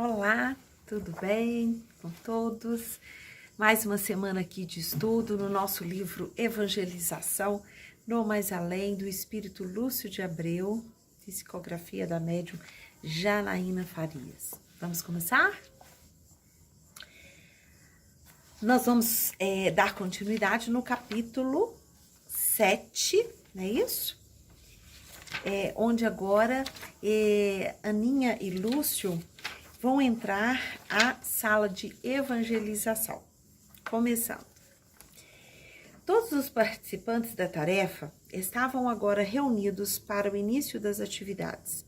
Olá, tudo bem com todos? Mais uma semana aqui de estudo no nosso livro Evangelização, no Mais Além, do Espírito Lúcio de Abreu, psicografia da médium Janaína Farias. Vamos começar? Nós vamos dar continuidade no capítulo 7, não é isso? Onde agora Aninha e Lúcio vão entrar à sala de evangelização. Começando. Todos os participantes da tarefa estavam agora reunidos para o início das atividades.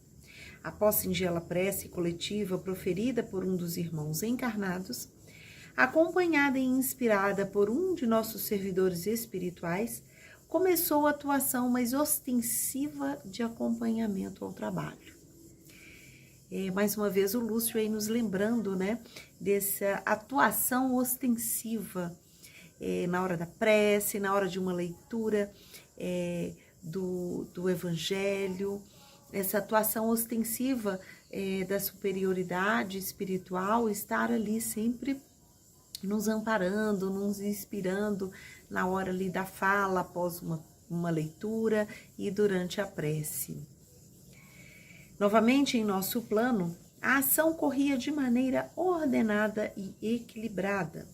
Após singela prece coletiva proferida por um dos irmãos encarnados, acompanhada e inspirada por um de nossos servidores espirituais, começou a atuação mais ostensiva de acompanhamento ao trabalho. Mais uma vez o Lúcio aí nos lembrando, né, dessa atuação ostensiva na hora da prece, na hora de uma leitura do Evangelho, essa atuação ostensiva da superioridade espiritual, estar ali sempre nos amparando, nos inspirando na hora ali da fala, após uma leitura e durante a prece. Novamente, em nosso plano, a ação corria de maneira ordenada e equilibrada,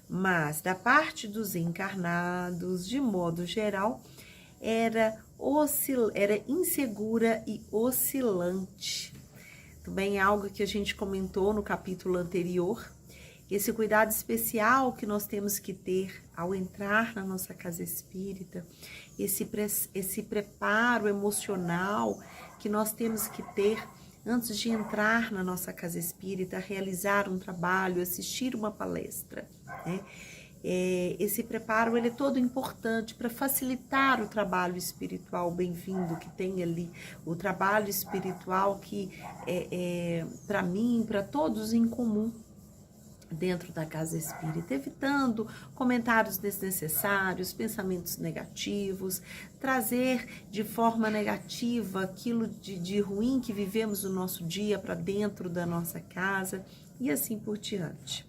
mas da parte dos encarnados, de modo geral, era insegura e oscilante. Também algo que a gente comentou no capítulo anterior, esse cuidado especial que nós temos que ter ao entrar na nossa casa espírita, esse preparo emocional que nós temos que ter antes de entrar na nossa casa espírita, realizar um trabalho, assistir uma palestra, né? Esse preparo ele é todo importante para facilitar o trabalho espiritual bem-vindo que tem ali, o trabalho espiritual que para mim, para todos em comum, dentro da casa espírita, evitando comentários desnecessários, pensamentos negativos, trazer de forma negativa aquilo de ruim que vivemos no nosso dia para dentro da nossa casa e assim por diante.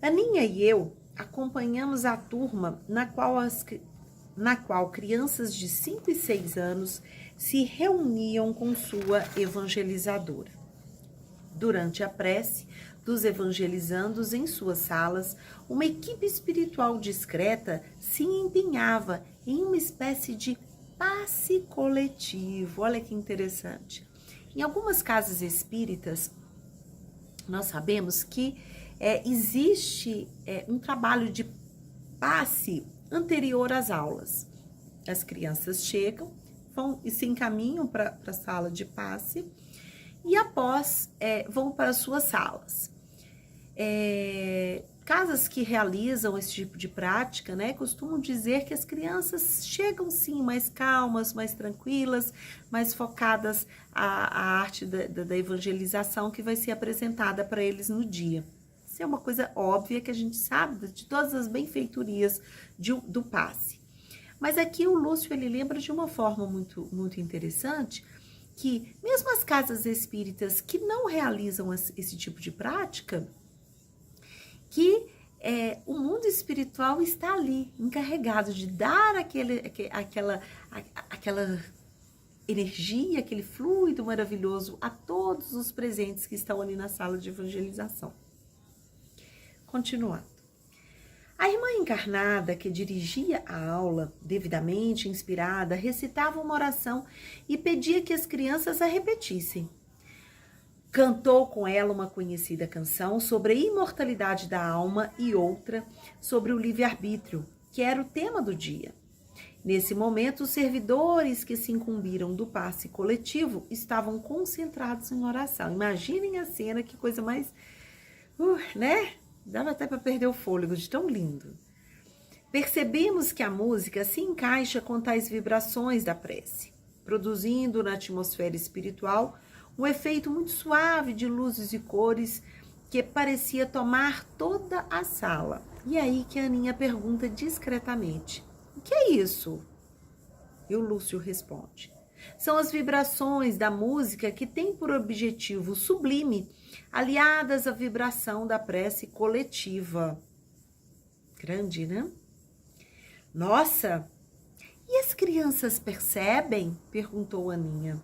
Aninha e eu acompanhamos a turma na qual crianças de 5 e 6 anos se reuniam com sua evangelizadora. Durante a prece dos evangelizandos em suas salas, uma equipe espiritual discreta se empenhava em uma espécie de passe coletivo. Olha que interessante. Em algumas casas espíritas, nós sabemos que existe um trabalho de passe anterior às aulas. As crianças chegam, vão e se encaminham para a sala de passe e após vão para as suas salas. Casas que realizam esse tipo de prática, né, costumam dizer que as crianças chegam sim mais calmas, mais tranquilas, mais focadas à arte da evangelização que vai ser apresentada para eles no dia. Isso é uma coisa óbvia que a gente sabe de todas as benfeitorias do passe. Mas aqui o Lúcio ele lembra de uma forma muito, muito interessante que mesmo as casas espíritas que não realizam esse tipo de prática, que o mundo espiritual está ali, encarregado de dar aquela energia, aquele fluido maravilhoso a todos os presentes que estão ali na sala de evangelização. Continuando. A irmã encarnada que dirigia a aula, devidamente inspirada, recitava uma oração e pedia que as crianças a repetissem. Cantou com ela uma conhecida canção sobre a imortalidade da alma e outra sobre o livre-arbítrio, que era o tema do dia. Nesse momento, os servidores que se incumbiram do passe coletivo estavam concentrados em oração. Imaginem a cena, que coisa mais... né? Dava até para perder o fôlego de tão lindo. Percebemos que a música se encaixa com tais vibrações da prece, produzindo na atmosfera espiritual um efeito muito suave de luzes e cores que parecia tomar toda a sala. E aí que a Aninha pergunta discretamente: o que é isso? E o Lúcio responde: São as vibrações da música que têm por objetivo sublime, aliadas à vibração da prece coletiva. Grande, né? Nossa! E as crianças percebem? Perguntou Aninha.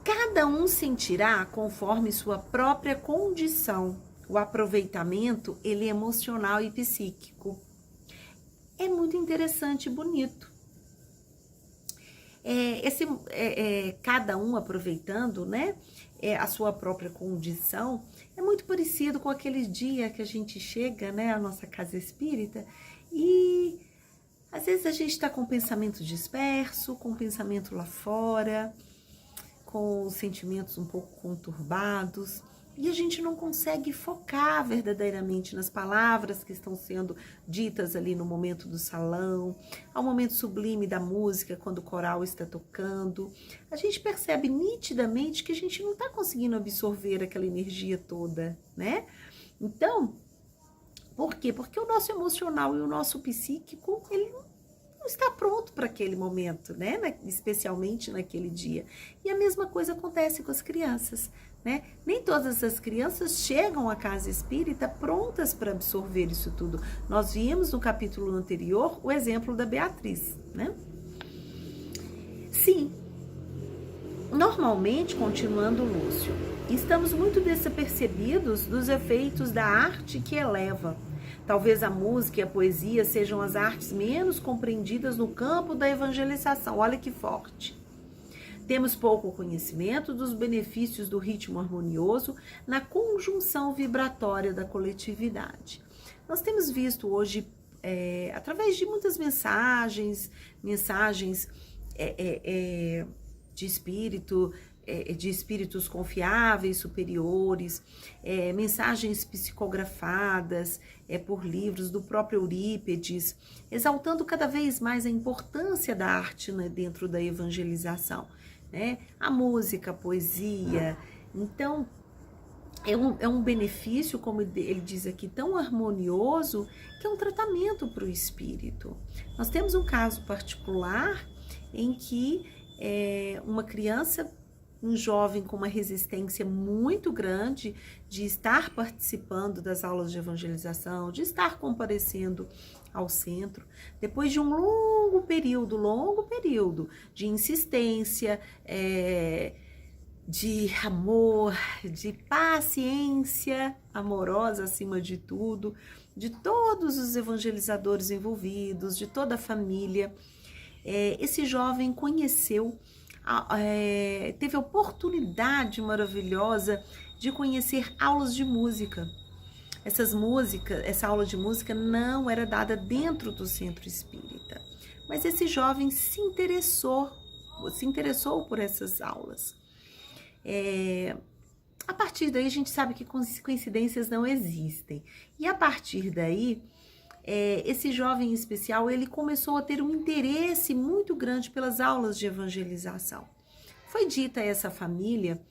Cada um sentirá conforme sua própria condição. O aproveitamento, ele é emocional e psíquico. É muito interessante e bonito. Cada um aproveitando, né, a sua própria condição, é muito parecido com aquele dia que a gente chega, né, à nossa casa espírita e às vezes a gente está com o pensamento disperso, com o pensamento lá fora, com os sentimentos um pouco conturbados, e a gente não consegue focar verdadeiramente nas palavras que estão sendo ditas ali no momento do salão, ao momento sublime da música, quando o coral está tocando. A gente percebe nitidamente que a gente não está conseguindo absorver aquela energia toda, né? Então, por quê? Porque o nosso emocional e o nosso psíquico, ele não está pronto para aquele momento, né? Especialmente naquele dia. E a mesma coisa acontece com as crianças, né? Nem todas as crianças chegam à casa espírita prontas para absorver isso tudo. Nós vimos no capítulo anterior o exemplo da Beatriz, né? Sim, normalmente, continuando Lúcio, estamos muito desapercebidos dos efeitos da arte que eleva. Talvez a música e a poesia sejam as artes menos compreendidas no campo da evangelização. Olha que forte. Temos pouco conhecimento dos benefícios do ritmo harmonioso na conjunção vibratória da coletividade. Nós temos visto hoje, através de muitas mensagens de espíritos confiáveis, superiores, mensagens psicografadas por livros do próprio Eurípides, exaltando cada vez mais a importância da arte, né, dentro da evangelização, né? A música, a poesia. Então, é um benefício, como ele diz aqui, tão harmonioso, que é um tratamento para o espírito. Nós temos um caso particular em que uma criança, um jovem com uma resistência muito grande de estar participando das aulas de evangelização, de estar comparecendo ao centro, depois de um longo período de insistência, de amor, de paciência amorosa acima de tudo, de todos os evangelizadores envolvidos, de toda a família, esse jovem conheceu, teve a oportunidade maravilhosa de conhecer aulas de música. Essa aula de música não era dada dentro do centro espírita, mas esse jovem se interessou por essas aulas. A partir daí a gente sabe que coincidências não existem, e a partir daí esse jovem em especial, ele começou a ter um interesse muito grande pelas aulas de evangelização. Foi dita a essa família,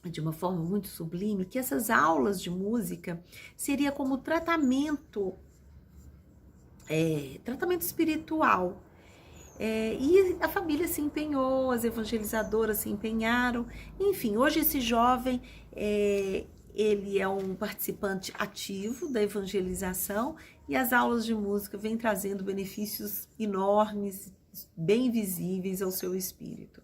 de uma forma muito sublime, que essas aulas de música seria como tratamento espiritual. E a família se empenhou, as evangelizadoras se empenharam. Enfim, hoje esse jovem, ele é um participante ativo da evangelização, e as aulas de música vêm trazendo benefícios enormes, bem visíveis ao seu espírito.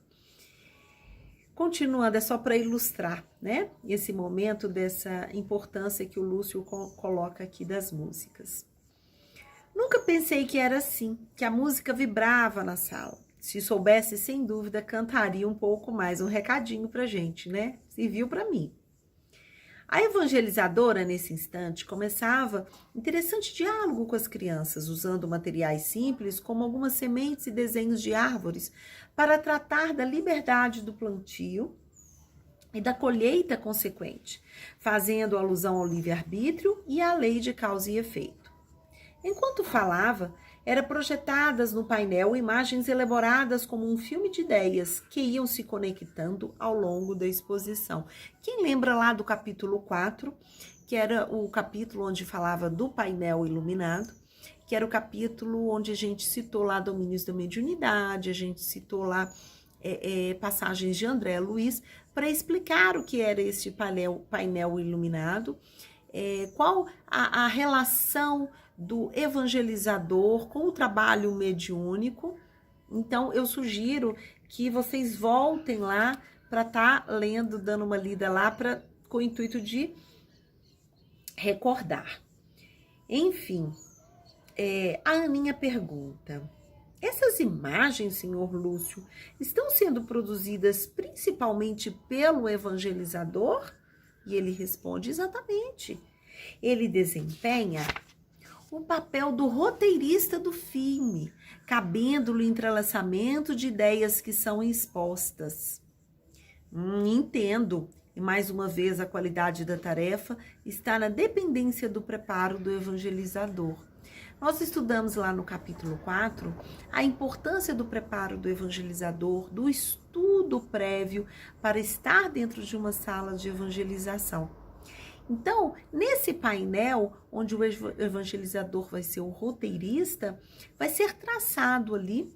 Continuando, é só para ilustrar, né, esse momento dessa importância que o Lúcio coloca aqui das músicas. Nunca pensei que era assim, que a música vibrava na sala. Se soubesse, sem dúvida, cantaria um pouco mais. Um recadinho pra gente, né? Serviu para mim. A evangelizadora, nesse instante, começava interessante diálogo com as crianças, usando materiais simples, como algumas sementes e desenhos de árvores, para tratar da liberdade do plantio e da colheita consequente, fazendo alusão ao livre-arbítrio e à lei de causa e efeito. Enquanto falava, eram projetadas no painel imagens elaboradas como um filme de ideias que iam se conectando ao longo da exposição. Quem lembra lá do capítulo 4, que era o capítulo onde falava do painel iluminado, que era o capítulo onde a gente citou lá domínios da mediunidade, a gente citou lá passagens de André Luiz, para explicar o que era esse painel iluminado, qual a relação do evangelizador com o trabalho mediúnico. Então, eu sugiro que vocês voltem lá para estar lendo, dando uma lida lá, com o intuito de recordar. Enfim, a Aninha pergunta: essas imagens, senhor Lúcio, estão sendo produzidas principalmente pelo evangelizador? E ele responde: exatamente. Ele desempenha o papel do roteirista do filme, cabendo-lhe o entrelaçamento de ideias que são expostas. Entendo. E mais uma vez, a qualidade da tarefa está na dependência do preparo do evangelizador. Nós estudamos lá no capítulo 4 a importância do preparo do evangelizador, do estudo prévio para estar dentro de uma sala de evangelização. Então, nesse painel, onde o evangelizador vai ser o roteirista, vai ser traçado ali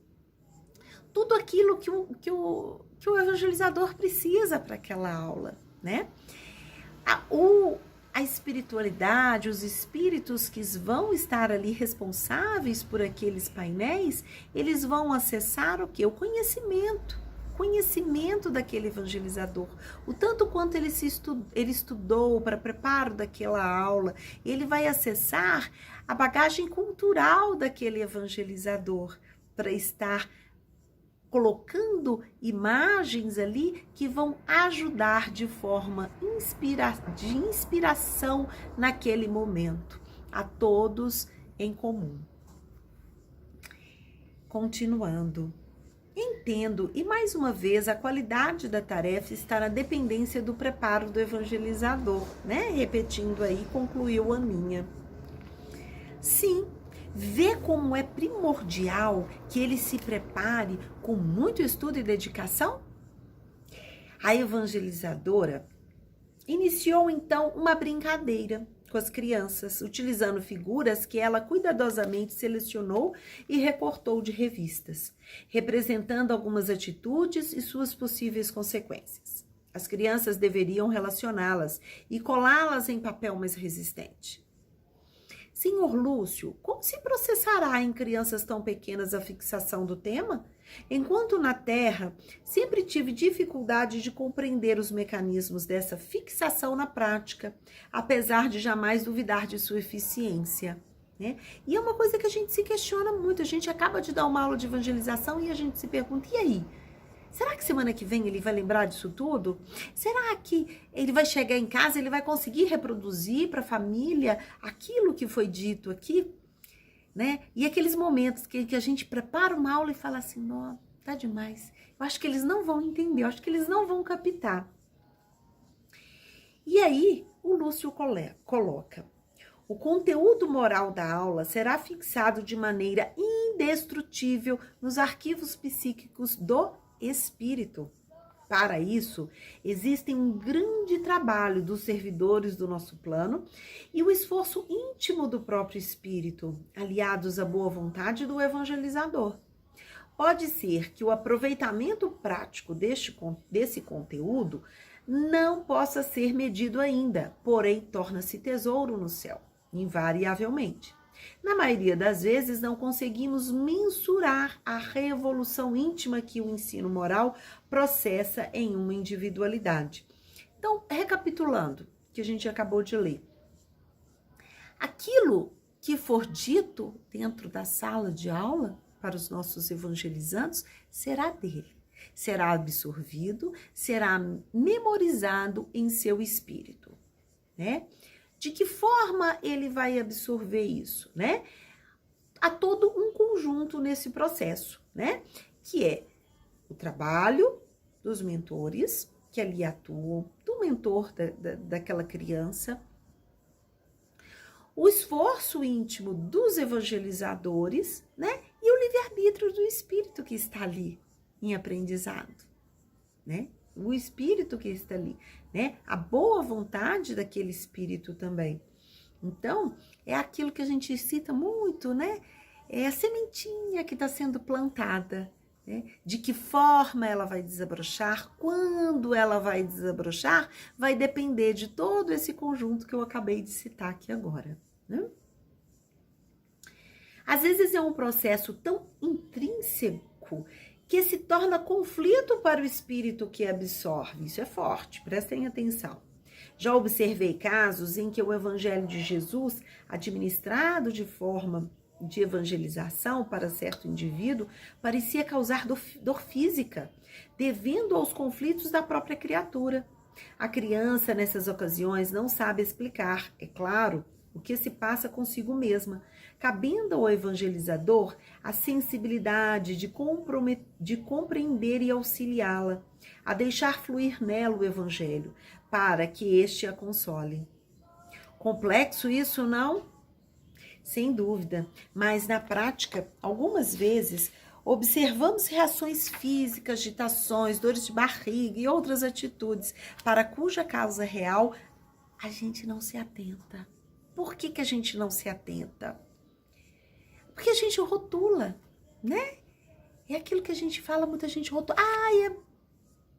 tudo aquilo que o evangelizador precisa para aquela aula, né? A espiritualidade, os espíritos que vão estar ali responsáveis por aqueles painéis, eles vão acessar o quê? O conhecimento daquele evangelizador, o tanto quanto ele estudou para preparo daquela aula. Ele vai acessar a bagagem cultural daquele evangelizador para estar colocando imagens ali que vão ajudar de forma de inspiração naquele momento, a todos em comum. Continuando. Entendo, e mais uma vez, a qualidade da tarefa está na dependência do preparo do evangelizador, né? Repetindo aí, concluiu a Aninha. Sim, vê como é primordial que ele se prepare com muito estudo e dedicação? A evangelizadora iniciou então uma brincadeira com as crianças, utilizando figuras que ela cuidadosamente selecionou e recortou de revistas, representando algumas atitudes e suas possíveis consequências. As crianças deveriam relacioná-las e colá-las em papel mais resistente. Senhor Lúcio, como se processará em crianças tão pequenas a fixação do tema? Enquanto na Terra, sempre tive dificuldade de compreender os mecanismos dessa fixação na prática, apesar de jamais duvidar de sua eficiência, né? E é uma coisa que a gente se questiona muito. A gente acaba de dar uma aula de evangelização e a gente se pergunta: e aí? Será que semana que vem ele vai lembrar disso tudo? Será que ele vai chegar em casa, ele vai conseguir reproduzir para a família aquilo que foi dito aqui? Né? E aqueles momentos que a gente prepara uma aula e fala assim: não, tá demais. Eu acho que eles não vão entender, eu acho que eles não vão captar. E aí, o Lúcio coloca: o conteúdo moral da aula será fixado de maneira indestrutível nos arquivos psíquicos do espírito. Para isso, existe um grande trabalho dos servidores do nosso plano e o esforço íntimo do próprio espírito, aliados à boa vontade do evangelizador. Pode ser que o aproveitamento prático desse conteúdo não possa ser medido ainda, porém torna-se tesouro no céu, invariavelmente. Na maioria das vezes, não conseguimos mensurar a revolução íntima que o ensino moral processa em uma individualidade. Então, recapitulando, que a gente acabou de ler. Aquilo que for dito dentro da sala de aula para os nossos evangelizandos será dele. Será absorvido, será memorizado em seu espírito, né? De que forma ele vai absorver isso, né? Há todo um conjunto nesse processo, né? Que é o trabalho dos mentores, que ali atuam, do mentor daquela criança, o esforço íntimo dos evangelizadores, né? E o livre-arbítrio do espírito que está ali em aprendizado, né? O espírito que está ali, né? A boa vontade daquele espírito também. Então, é aquilo que a gente cita muito, né? É a sementinha que está sendo plantada, né? De que forma ela vai desabrochar, quando ela vai desabrochar, vai depender de todo esse conjunto que eu acabei de citar aqui agora, né? Às vezes é um processo tão intrínseco que se torna conflito para o espírito que absorve. Isso é forte, prestem atenção. Já observei casos em que o Evangelho de Jesus, administrado de forma de evangelização para certo indivíduo, parecia causar dor física, devendo aos conflitos da própria criatura. A criança, nessas ocasiões, não sabe explicar, é claro, o que se passa consigo mesma, cabendo ao evangelizador a sensibilidade de compreender e auxiliá-la, a deixar fluir nela o evangelho, para que este a console. Complexo isso, não? Sem dúvida, mas na prática, algumas vezes, observamos reações físicas, agitações, dores de barriga e outras atitudes para cuja causa real a gente não se atenta. Por que a gente não se atenta? Porque a gente rotula, né? É aquilo que a gente fala, muita gente rotula. É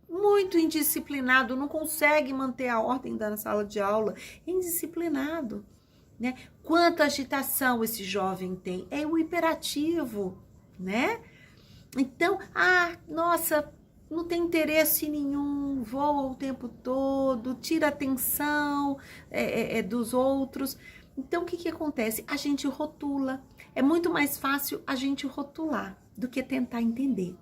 muito indisciplinado, não consegue manter a ordem da sala de aula. É indisciplinado, né? Quanta agitação esse jovem tem. É o hiperativo, né? Então, nossa, não tem interesse nenhum, voa o tempo todo, tira a atenção dos outros. Então, o que acontece? A gente rotula. É muito mais fácil a gente rotular do que tentar entender.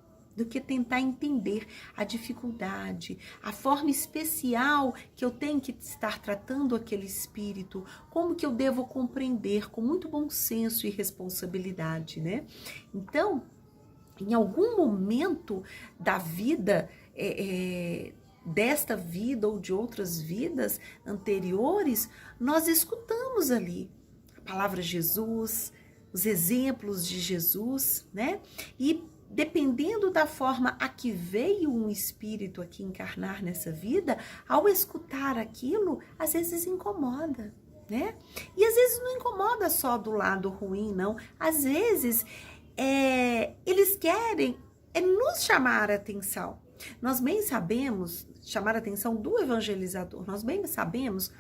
A dificuldade, a forma especial que eu tenho que estar tratando aquele espírito, como que eu devo compreender com muito bom senso e responsabilidade, né? Então, em algum momento da vida, desta vida ou de outras vidas anteriores, nós escutamos ali a palavra Jesus, os exemplos de Jesus, né? E dependendo da forma a que veio um espírito aqui encarnar nessa vida, ao escutar aquilo, às vezes incomoda, né? E às vezes não incomoda só do lado ruim, não. Às vezes eles querem nos chamar a atenção. Nós bem sabemos, chamar a atenção do evangelizador, nós bem sabemos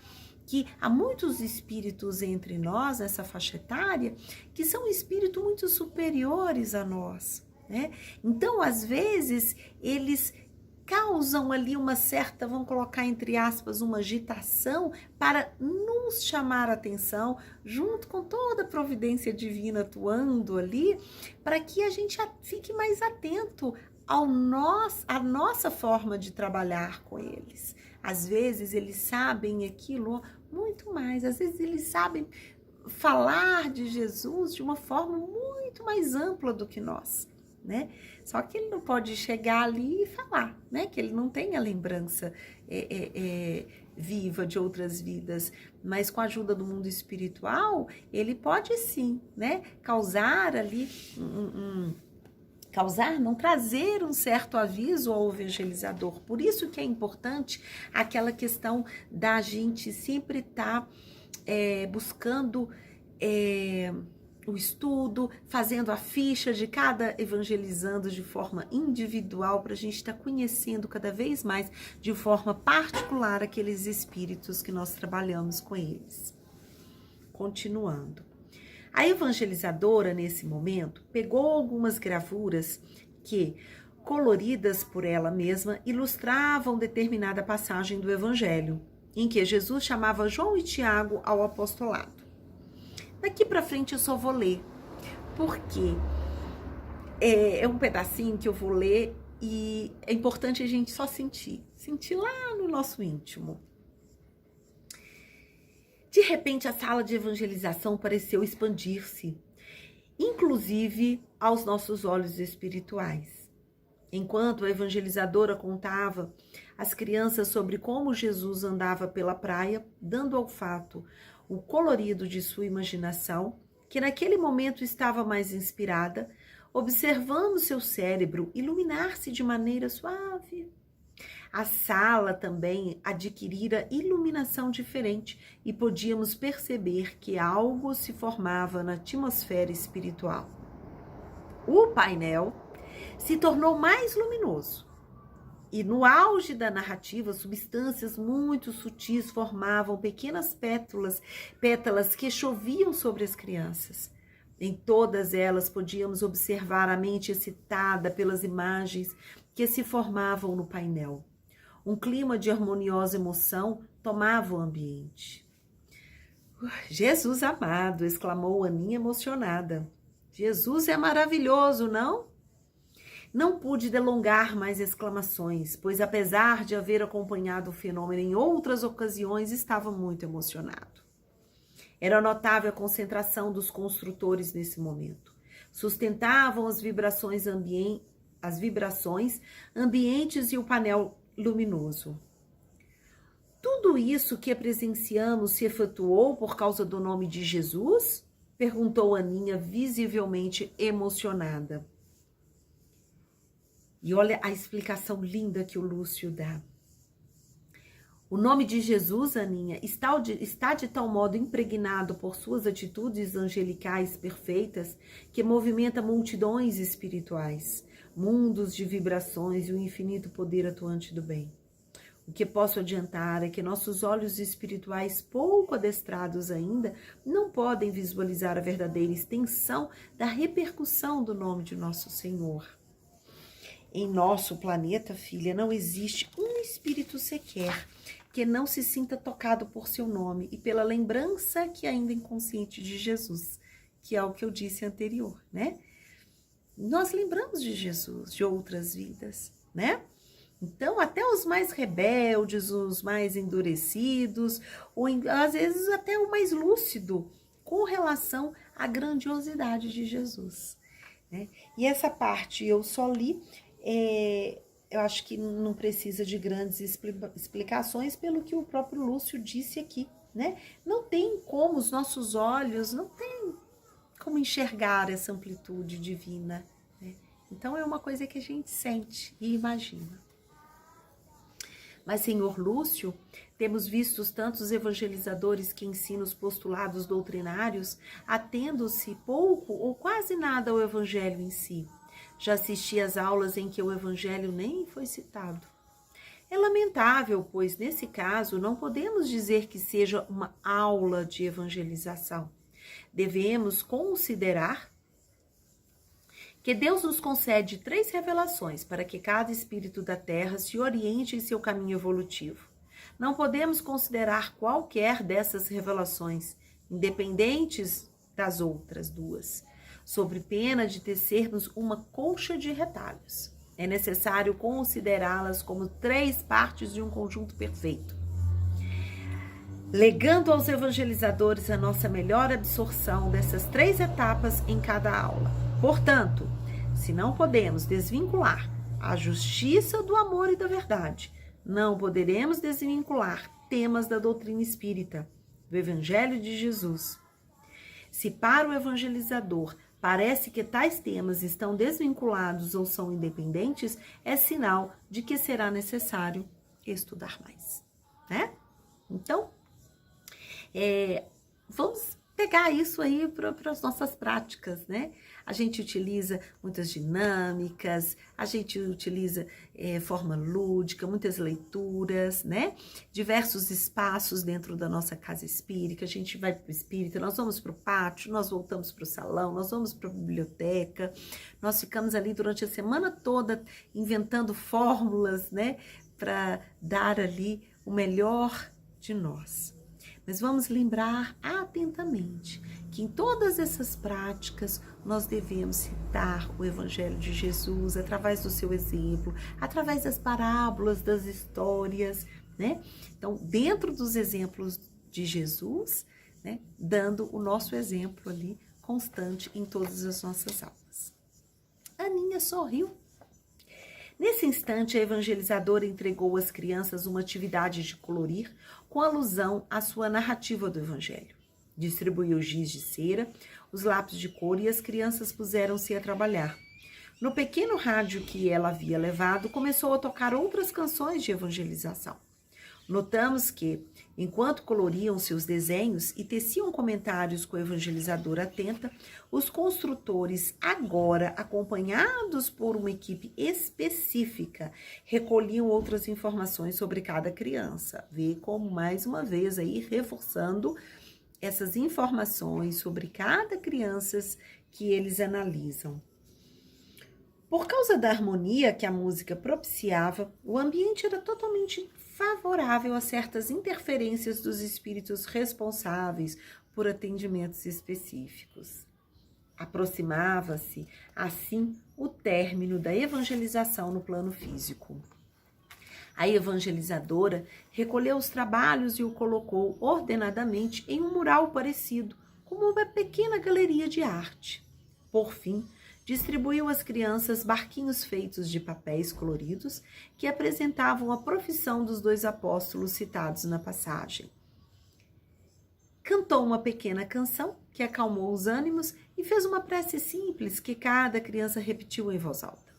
que há muitos espíritos entre nós, nessa faixa etária, que são espíritos muito superiores a nós, né? Então, às vezes, eles causam ali uma certa, vamos colocar entre aspas, uma agitação para nos chamar a atenção, junto com toda a providência divina atuando ali, para que a gente fique mais atento à nossa forma de trabalhar com eles. Às vezes eles sabem aquilo muito mais, às vezes eles sabem falar de Jesus de uma forma muito mais ampla do que nós, né? Só que ele não pode chegar ali e falar, né? Que ele não tem a lembrança viva de outras vidas, mas com a ajuda do mundo espiritual, ele pode sim, né? Causar ali não trazer um certo aviso ao evangelizador. Por isso que é importante aquela questão da gente sempre estar buscando o estudo, fazendo a ficha de cada evangelizando de forma individual, para a gente estar conhecendo cada vez mais de forma particular aqueles espíritos que nós trabalhamos com eles. Continuando. A evangelizadora, nesse momento, pegou algumas gravuras que, coloridas por ela mesma, ilustravam determinada passagem do Evangelho, em que Jesus chamava João e Tiago ao apostolado. Daqui para frente eu só vou ler, porque é um pedacinho que eu vou ler e é importante a gente só sentir lá no nosso íntimo. De repente, a sala de evangelização pareceu expandir-se, inclusive aos nossos olhos espirituais. Enquanto a evangelizadora contava às crianças sobre como Jesus andava pela praia, dando ao fato o colorido de sua imaginação, que naquele momento estava mais inspirada, observamos seu cérebro iluminar-se de maneira suave. A sala também adquirira iluminação diferente e podíamos perceber que algo se formava na atmosfera espiritual. O painel se tornou mais luminoso e no auge da narrativa, substâncias muito sutis formavam pequenas pétalas que choviam sobre as crianças. Em todas elas podíamos observar a mente excitada pelas imagens que se formavam no painel. Um clima de harmoniosa emoção tomava o ambiente. Jesus amado, exclamou Aninha emocionada. Jesus é maravilhoso, não? Não pude delongar mais exclamações, pois apesar de haver acompanhado o fenômeno em outras ocasiões, estava muito emocionado. Era notável a concentração dos construtores nesse momento. Sustentavam as vibrações ambientes e o painel luminoso. Tudo isso que presenciamos se efetuou por causa do nome de Jesus? Perguntou Aninha, visivelmente emocionada. E olha a explicação linda que o Lúcio dá. O nome de Jesus, Aninha, está de tal modo impregnado por suas atitudes angelicais perfeitas que movimenta multidões espirituais, mundos de vibrações e o infinito poder atuante do bem. O que posso adiantar é que nossos olhos espirituais, pouco adestrados ainda, não podem visualizar a verdadeira extensão da repercussão do nome de nosso Senhor. Em nosso planeta, filha, não existe um espírito sequer que não se sinta tocado por seu nome e pela lembrança que ainda é inconsciente de Jesus, que é o que eu disse anterior, né? Nós lembramos de Jesus, de outras vidas, né? Então, até os mais rebeldes, os mais endurecidos, ou às vezes até o mais lúcido, com relação à grandiosidade de Jesus, né? E essa parte eu só li, eu acho que não precisa de grandes explicações pelo que o próprio Lúcio disse aqui, né? Não tem como, os nossos olhos não tem como enxergar essa amplitude divina, né? Então é uma coisa que a gente sente e imagina. Mas, senhor Lúcio, temos visto tantos evangelizadores que ensinam os postulados doutrinários, atendo-se pouco ou quase nada ao evangelho em si. Já assisti às aulas em que o evangelho nem foi citado. É lamentável, pois, nesse caso, não podemos dizer que seja uma aula de evangelização. Devemos considerar que Deus nos concede 3 revelações para que cada espírito da Terra se oriente em seu caminho evolutivo. Não podemos considerar qualquer dessas revelações, independentes das outras 2, sob pena de tecermos uma colcha de retalhos. É necessário considerá-las como 3 partes de um conjunto perfeito, legando aos evangelizadores a nossa melhor absorção dessas 3 etapas em cada aula. Portanto, se não podemos desvincular a justiça do amor e da verdade, não poderemos desvincular temas da doutrina espírita, do Evangelho de Jesus. Se para o evangelizador parece que tais temas estão desvinculados ou são independentes, é sinal de que será necessário estudar mais, né? Então, vamos pegar isso aí para as nossas práticas, né? A gente utiliza muitas dinâmicas, a gente utiliza forma lúdica, muitas leituras, né? Diversos espaços dentro da nossa casa espírita. A gente vai para o espírita, nós vamos para o pátio, nós voltamos para o salão, nós vamos para a biblioteca. Nós ficamos ali durante a semana toda inventando fórmulas, né? Para dar ali o melhor de nós. Mas vamos lembrar atentamente que em todas essas práticas nós devemos citar o Evangelho de Jesus através do seu exemplo, através das parábolas, das histórias, né? Então, dentro dos exemplos de Jesus, né? Dando o nosso exemplo ali constante em todas as nossas aulas. Aninha sorriu. Nesse instante, a evangelizadora entregou às crianças uma atividade de colorir com alusão à sua narrativa do Evangelho. Distribuiu giz de cera, os lápis de cor e as crianças puseram-se a trabalhar. No pequeno rádio que ela havia levado, começou a tocar outras canções de evangelização. Notamos que, enquanto coloriam seus desenhos e teciam comentários com a evangelizadora atenta, os construtores, agora acompanhados por uma equipe específica, recolhiam outras informações sobre cada criança. Vê como, mais uma vez, aí reforçando essas informações sobre cada criança que eles analisam. Por causa da harmonia que a música propiciava, o ambiente era totalmente favorável a certas interferências dos espíritos responsáveis por atendimentos específicos. Aproximava-se, assim, o término da evangelização no plano físico. A evangelizadora recolheu os trabalhos e o colocou ordenadamente em um mural parecido, como uma pequena galeria de arte. Por fim, distribuiu às crianças barquinhos feitos de papéis coloridos que apresentavam a profissão dos 2 apóstolos citados na passagem. Cantou uma pequena canção que acalmou os ânimos e fez uma prece simples que cada criança repetiu em voz alta.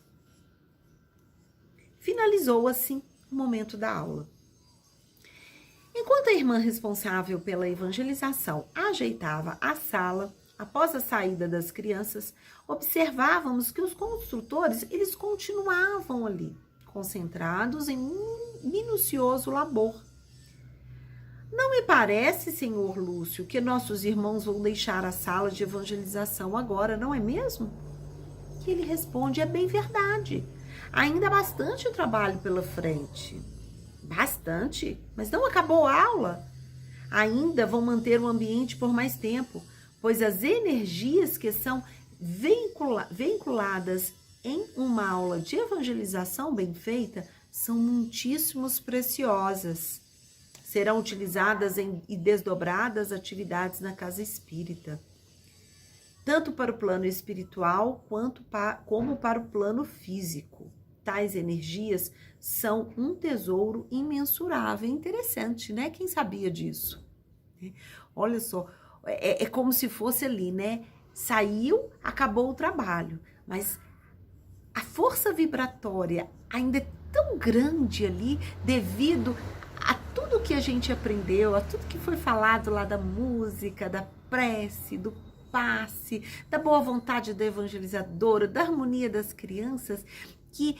Finalizou assim o momento da aula. Enquanto a irmã responsável pela evangelização ajeitava a sala, após a saída das crianças, observávamos que os construtores, eles continuavam ali, concentrados em um minucioso labor. Não me parece, senhor Lúcio, que nossos irmãos vão deixar a sala de evangelização agora, não é mesmo? Que ele responde, é bem verdade. Ainda há bastante trabalho pela frente. Bastante? Mas não acabou a aula? Ainda vão manter o ambiente por mais tempo, pois as energias que são vinculadas em uma aula de evangelização bem feita são muitíssimo preciosas. Serão utilizadas e desdobradas atividades na casa espírita, tanto para o plano espiritual como para o plano físico. Tais energias são um tesouro imensurável. Interessante, né? Quem sabia disso? Olha só. É como se fosse ali, né? Saiu, acabou o trabalho. Mas a força vibratória ainda é tão grande ali devido a tudo que a gente aprendeu, a tudo que foi falado lá da música, da prece, do passe, da boa vontade da evangelizadora, da harmonia das crianças, que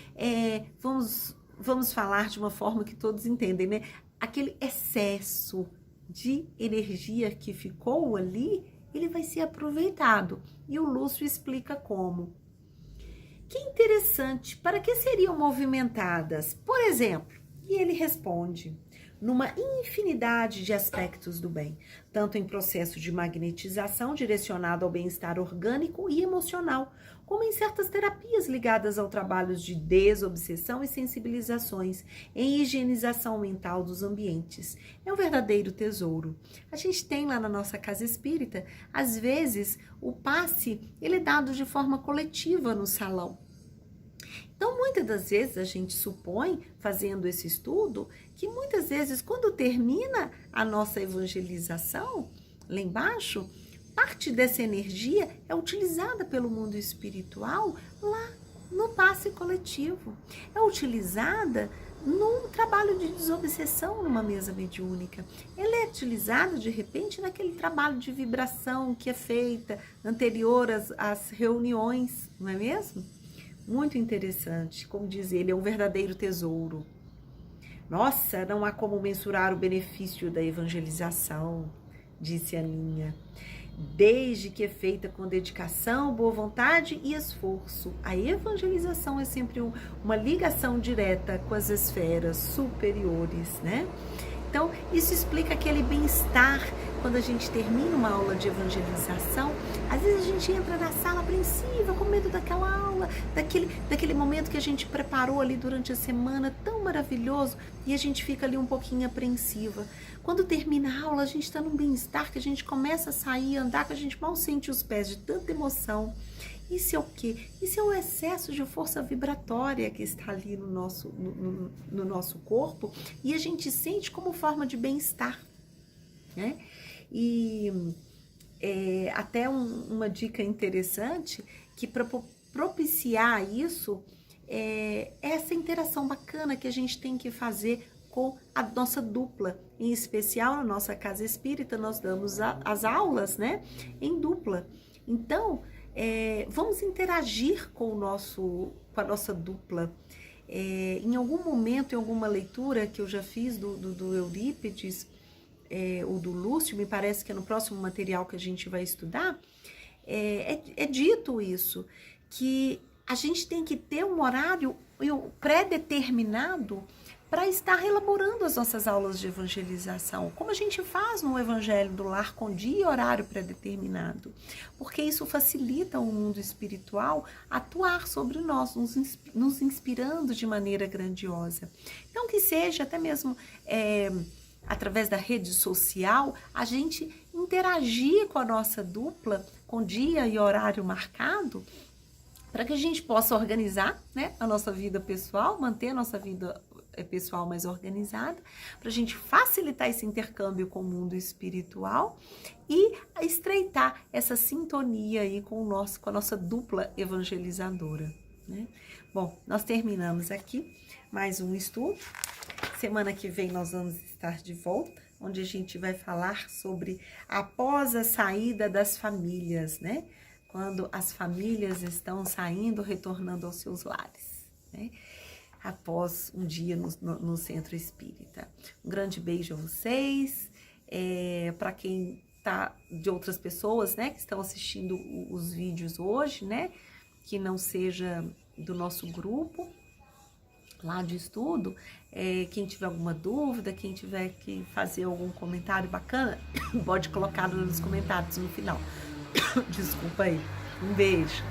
vamos falar de uma forma que todos entendem, né? Aquele excesso de energia que ficou ali, ele vai ser aproveitado. E o Lúcio explica como. Que interessante, para que seriam movimentadas? Por exemplo, e ele responde, numa infinidade de aspectos do bem, tanto em processo de magnetização direcionado ao bem-estar orgânico e emocional, como em certas terapias ligadas ao trabalho de desobsessão e sensibilizações, em higienização mental dos ambientes. É um verdadeiro tesouro. A gente tem lá na nossa casa espírita, às vezes, o passe, ele é dado de forma coletiva no salão. Então, muitas das vezes, a gente supõe, fazendo esse estudo, que muitas vezes, quando termina a nossa evangelização, lá embaixo, parte dessa energia é utilizada pelo mundo espiritual lá no passe coletivo. É utilizada num trabalho de desobsessão numa mesa mediúnica. Ela é utilizada, de repente, naquele trabalho de vibração que é feita anterior às reuniões, não é mesmo? Muito interessante, como diz ele, é um verdadeiro tesouro. Nossa, não há como mensurar o benefício da evangelização, disse a Aninha. Desde que é feita com dedicação, boa vontade e esforço. A evangelização é sempre uma ligação direta com as esferas superiores, né? Então, isso explica aquele bem-estar quando a gente termina uma aula de evangelização. Às vezes a gente entra na sala apreensiva, com medo daquela aula, daquele momento que a gente preparou ali durante a semana, tão maravilhoso, e a gente fica ali um pouquinho apreensiva. Quando termina a aula, a gente está num bem-estar, que a gente começa a sair, andar, que a gente mal sente os pés de tanta emoção. Isso é o quê? Isso é o excesso de força vibratória que está ali no nosso corpo e a gente sente como forma de bem-estar, né? E até uma dica interessante que para propiciar isso, essa interação bacana que a gente tem que fazer com a nossa dupla. Em especial, na nossa casa espírita, nós damos as aulas, né, em dupla. Então, vamos interagir com a nossa dupla. Em algum momento, em alguma leitura que eu já fiz do Eurípides, ou do Lúcio, me parece que é no próximo material que a gente vai estudar, é dito isso, que a gente tem que ter um horário pré-determinado para estar elaborando as nossas aulas de evangelização, como a gente faz no Evangelho do Lar, com dia e horário pré-determinado, porque isso facilita o mundo espiritual atuar sobre nós, nos inspirando de maneira grandiosa. Então, que seja até mesmo através da rede social, a gente interagir com a nossa dupla, com dia e horário marcado, para que a gente possa organizar, né, a nossa vida pessoal, manter a nossa vida pessoal mais organizada, para a gente facilitar esse intercâmbio com o mundo espiritual e estreitar essa sintonia aí com a nossa dupla evangelizadora, né? Bom, nós terminamos aqui mais um estudo. Semana que vem nós vamos estar de volta, onde a gente vai falar sobre após a saída das famílias, né? Quando as famílias estão saindo, retornando aos seus lares, né? Após um dia no Centro Espírita. Um grande beijo a vocês, para quem tá de outras pessoas, né, que estão assistindo os vídeos hoje, né, que não seja do nosso grupo lá de estudo, quem tiver alguma dúvida, quem tiver que fazer algum comentário bacana, pode colocar nos comentários no final. Desculpa aí. Um beijo.